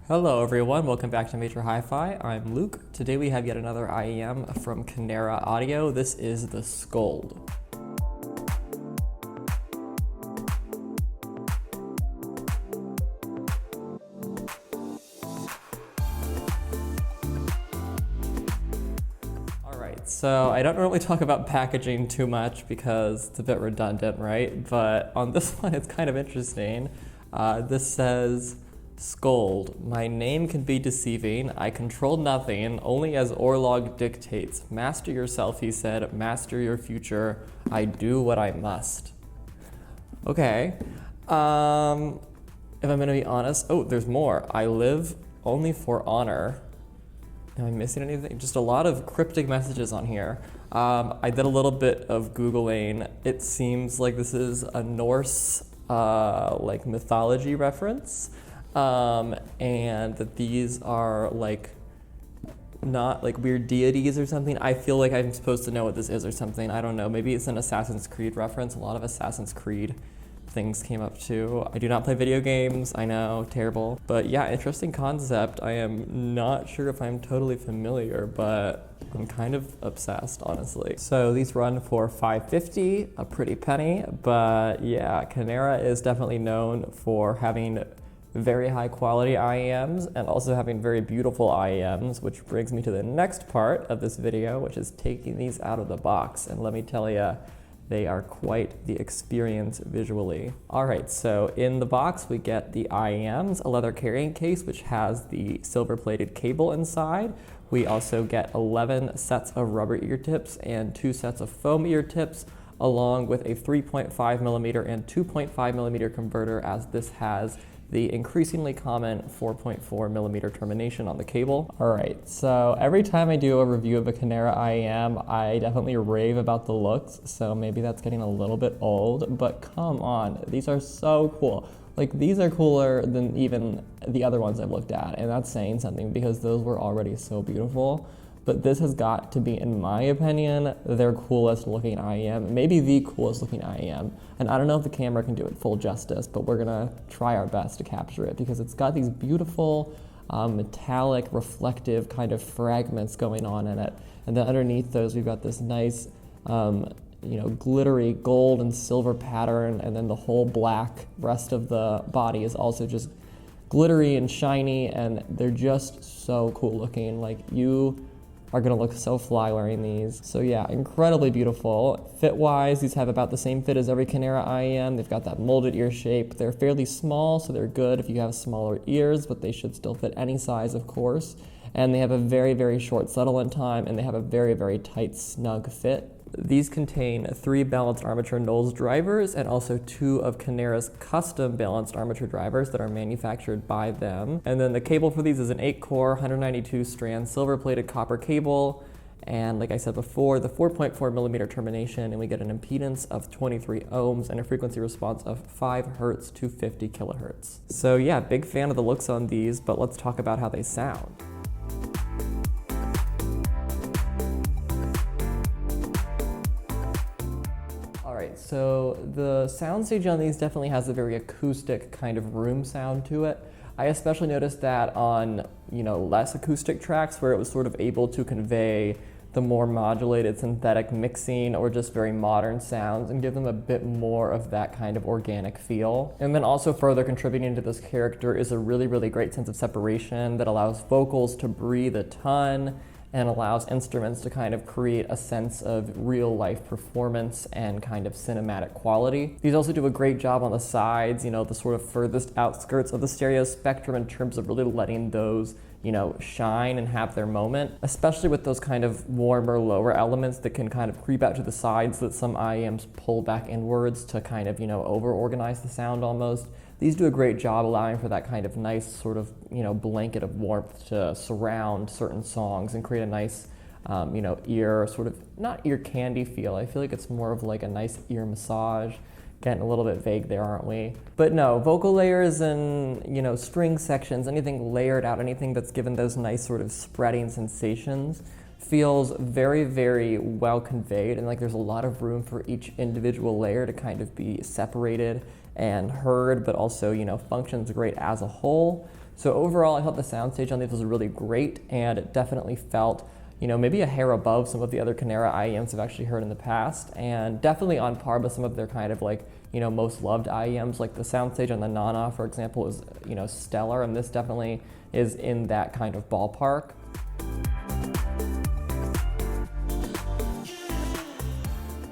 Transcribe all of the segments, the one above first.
Hello everyone, welcome back to Major Hi-Fi. I'm Luke. Today we have yet another IEM from Kinera Audio. This is the SKULD. Alright, so I don't normally talk about packaging too much because it's a bit redundant, right? But on this one it's kind of interesting. This says, SKULD, my name can be deceiving, I control nothing, only as Orlog dictates. Master yourself, he said, master your future, I do what I must. Okay, if I'm gonna be honest, oh, there's more. I live only for honor. Am I missing anything? Just a lot of cryptic messages on here. I did a little bit of Googling. It seems like this is a Norse like mythology reference. And that these are like not like weird deities or something. I feel like I'm supposed to know what this is or something. I don't know. Maybe it's an Assassin's Creed reference. A lot of Assassin's Creed things came up too. I do not play video games. I know, terrible. But yeah, interesting concept. I am not sure if I'm totally familiar, but I'm kind of obsessed, honestly. So these run for $5.50, a pretty penny. But yeah, Kinera is definitely known for having very high quality IEMs and also having very beautiful IEMs, which brings me to the next part of this video, which is taking these out of the box. And let me tell you, they are quite the experience visually. All right, so in the box we get the IEMs, a leather carrying case which has the silver plated cable inside. We also get 11 sets of rubber ear tips and 2 sets of foam ear tips, along with a 3.5 millimeter and 2.5 millimeter converter, as this has the increasingly common 4.4 millimeter termination on the cable. All right, so every time I do a review of a Kinera IEM, I definitely rave about the looks, so maybe that's getting a little bit old, but come on, these are so cool. Like, these are cooler than even the other ones I've looked at, and that's saying something because those were already so beautiful. But this has got to be, in my opinion, their coolest looking IEM, maybe the coolest looking IEM. And I don't know if the camera can do it full justice, but we're gonna try our best to capture it because it's got these beautiful metallic, reflective kind of fragments going on in it. And then underneath those, we've got this nice, glittery gold and silver pattern, and then the whole black rest of the body is also just glittery and shiny, and they're just so cool looking. Like, you are gonna look so fly wearing these. So yeah, incredibly beautiful. Fit-wise, these have about the same fit as every Kinera IEM. They've got that molded ear shape. They're fairly small, so they're good if you have smaller ears, but they should still fit any size, of course. And they have a very, very short settlement time, and they have a very, very tight, snug fit. These contain 3 balanced armature Knowles drivers and also 2 of Kinera's custom balanced armature drivers that are manufactured by them. And then the cable for these is an 8-core, 192-strand silver-plated copper cable. And like I said before, the 4.4 millimeter termination, and we get an impedance of 23 ohms and a frequency response of 5 hertz to 50 kilohertz. So yeah, big fan of the looks on these, but let's talk about how they sound. So the soundstage on these definitely has a very acoustic kind of room sound to it. I especially noticed that on, less acoustic tracks where it was sort of able to convey the more modulated synthetic mixing or just very modern sounds and give them a bit more of that kind of organic feel. And then also further contributing to this character is a really, really great sense of separation that allows vocals to breathe a ton and allows instruments to kind of create a sense of real life performance and kind of cinematic quality. These also do a great job on the sides, the sort of furthest outskirts of the stereo spectrum in terms of really letting those, shine and have their moment, especially with those kind of warmer, lower elements that can kind of creep out to the sides that some IEMs pull back inwards to kind of, over-organize the sound almost. These do a great job allowing for that kind of nice sort of, blanket of warmth to surround certain songs and create a nice, ear sort of, not ear candy feel. I feel like it's more of like a nice ear massage. Getting a little bit vague there, aren't we? But no, vocal layers and, string sections, anything layered out, anything that's given those nice sort of spreading sensations feels very, very well conveyed, and like there's a lot of room for each individual layer to kind of be separated and heard, but also, functions great as a whole. So overall, I thought the soundstage on these was really great, and it definitely felt, you know, maybe a hair above some of the other Kinera IEMs I've actually heard in the past, and definitely on par with some of their kind of like, you know, most loved IEMs. Like the soundstage on the Nana, for example, is, you know, stellar, and this definitely is in that kind of ballpark.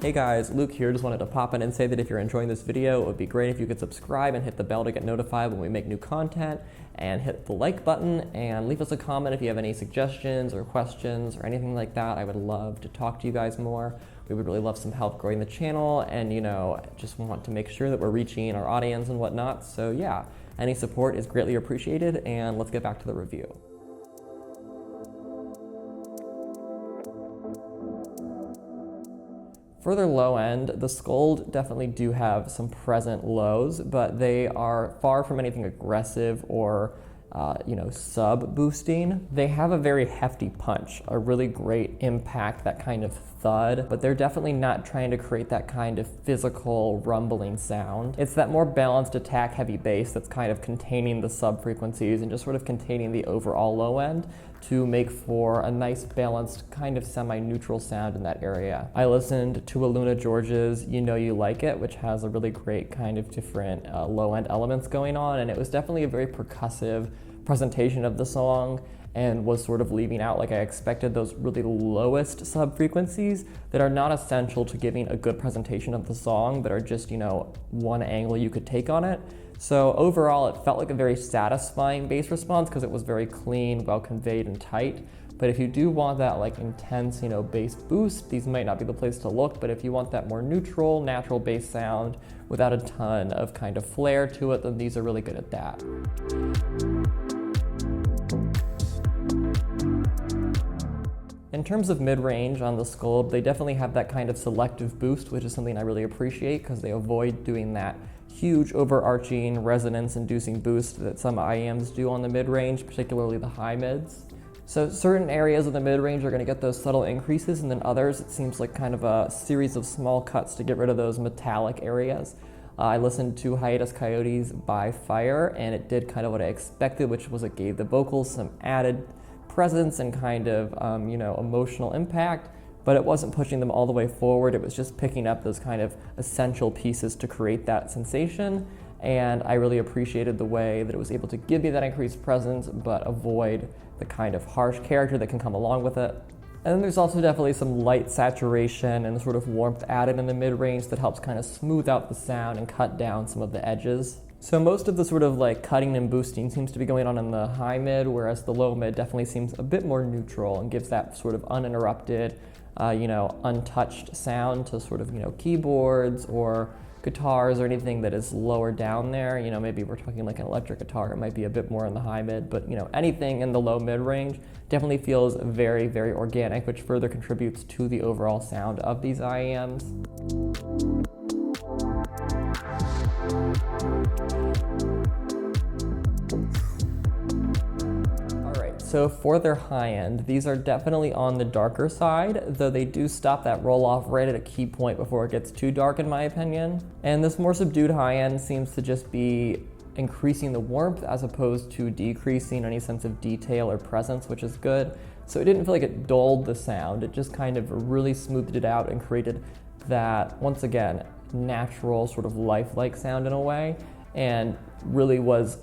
Hey guys, Luke here. Just wanted to pop in and say that if you're enjoying this video, it would be great if you could subscribe and hit the bell to get notified when we make new content, and hit the like button and leave us a comment if you have any suggestions or questions or anything like that. I would love to talk to you guys more. We would really love some help growing the channel, and, you know, just want to make sure that we're reaching our audience and whatnot. So yeah, any support is greatly appreciated, and let's get back to the review. For their low end, the Skuld definitely do have some present lows, but they are far from anything aggressive or you know, sub boosting. They have a very hefty punch, a really great impact, that kind of thud, but they're definitely not trying to create that kind of physical rumbling sound. It's that more balanced attack heavy bass that's kind of containing the sub frequencies and just sort of containing the overall low end to make for a nice balanced kind of semi-neutral sound in that area. I listened to Aluna George's You Know You Like It, which has a really great kind of different low-end elements going on, and it was definitely a very percussive presentation of the song, and was sort of leaving out, like I expected, those really lowest sub-frequencies that are not essential to giving a good presentation of the song, but are just, you know, one angle you could take on it. So overall, it felt like a very satisfying bass response because it was very clean, well conveyed, and tight. But if you do want that like intense, you know, bass boost, these might not be the place to look. But if you want that more neutral, natural bass sound without a ton of kind of flair to it, then these are really good at that. In terms of mid-range on the Skuld, they definitely have that kind of selective boost, which is something I really appreciate because they avoid doing that huge overarching resonance-inducing boost that some IEMs do on the mid-range, particularly the high mids. So certain areas of the mid-range are going to get those subtle increases, and then others, it seems like kind of a series of small cuts to get rid of those metallic areas. I listened to Hiatus Coyotes by Fire, and it did kind of what I expected, which was it gave the vocals some added presence and kind of, you know, emotional impact, but it wasn't pushing them all the way forward. It was just picking up those kind of essential pieces to create that sensation, and I really appreciated the way that it was able to give me that increased presence, but avoid the kind of harsh character that can come along with it. And then there's also definitely some light saturation and sort of warmth added in the mid-range that helps kind of smooth out the sound and cut down some of the edges. So most of the sort of like cutting and boosting seems to be going on in the high mid, whereas the low mid definitely seems a bit more neutral and gives that sort of uninterrupted, you know, untouched sound to sort of, you know, keyboards or guitars or anything that is lower down there. You know, maybe we're talking like an electric guitar, it might be a bit more in the high mid, but, you know, anything in the low mid range definitely feels very, very organic, which further contributes to the overall sound of these IEMs. So for their high end, these are definitely on the darker side, though they do stop that roll off right at a key point before it gets too dark in my opinion. And this more subdued high end seems to just be increasing the warmth as opposed to decreasing any sense of detail or presence, which is good. So it didn't feel like it dulled the sound, it just kind of really smoothed it out and created that, once again, natural sort of lifelike sound in a way, and really was,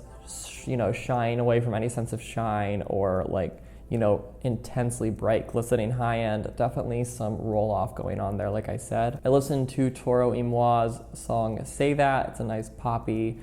you know, shying away from any sense of shine or like, you know, intensely bright glistening high end. Definitely some roll off going on there, like I said. I listened to Toro y Moi's song Say That. It's a nice poppy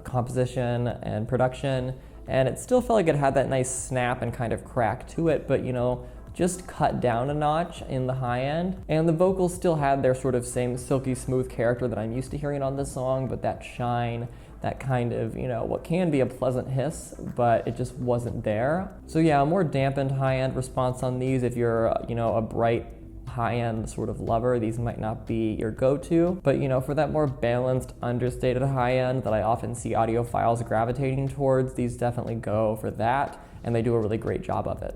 composition and production, and it still felt like it had that nice snap and kind of crack to it, but, you know, just cut down a notch in the high end. And the vocals still had their sort of same silky smooth character that I'm used to hearing on this song, but that shine, that kind of, you know, what can be a pleasant hiss, but it just wasn't there. So yeah, a more dampened high-end response on these. If you're, you know, a bright high-end sort of lover, these might not be your go-to. But, you know, for that more balanced, understated high-end that I often see audiophiles gravitating towards, these definitely go for that, and they do a really great job of it.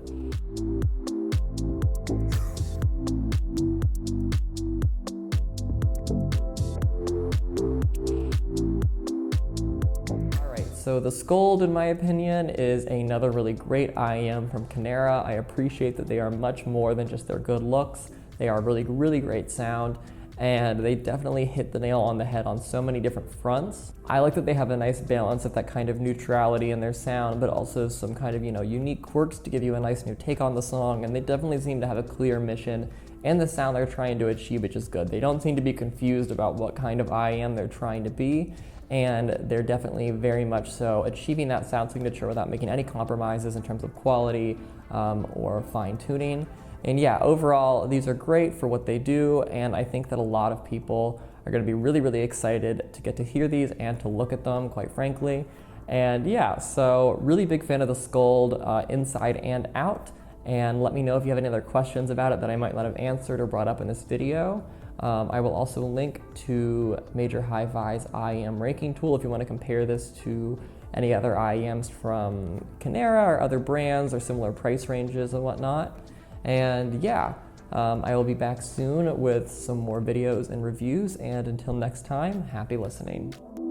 so the SKULD, in my opinion, is another really great IEM from Kinera. I appreciate that they are much more than just their good looks. They are really, really great sound, and they definitely hit the nail on the head on so many different fronts. I like that they have a nice balance of that kind of neutrality in their sound, but also some kind of, unique quirks to give you a nice new take on the song, and they definitely seem to have a clear mission and the sound they're trying to achieve, which is good. They don't seem to be confused about what kind of IEM they're trying to be, and they're definitely very much so achieving that sound signature without making any compromises in terms of quality or fine-tuning. And yeah, overall, these are great for what they do, and I think that a lot of people are going to be really, really excited to get to hear these and to look at them, quite frankly. And yeah, so really big fan of the SKULD inside and out. And let me know if you have any other questions about it that I might not have answered or brought up in this video. I will also link to Major Hi-Fi's IEM ranking tool if you want to compare this to any other IEMs from Kinera or other brands or similar price ranges and whatnot. And yeah, I will be back soon with some more videos and reviews. And until next time, happy listening.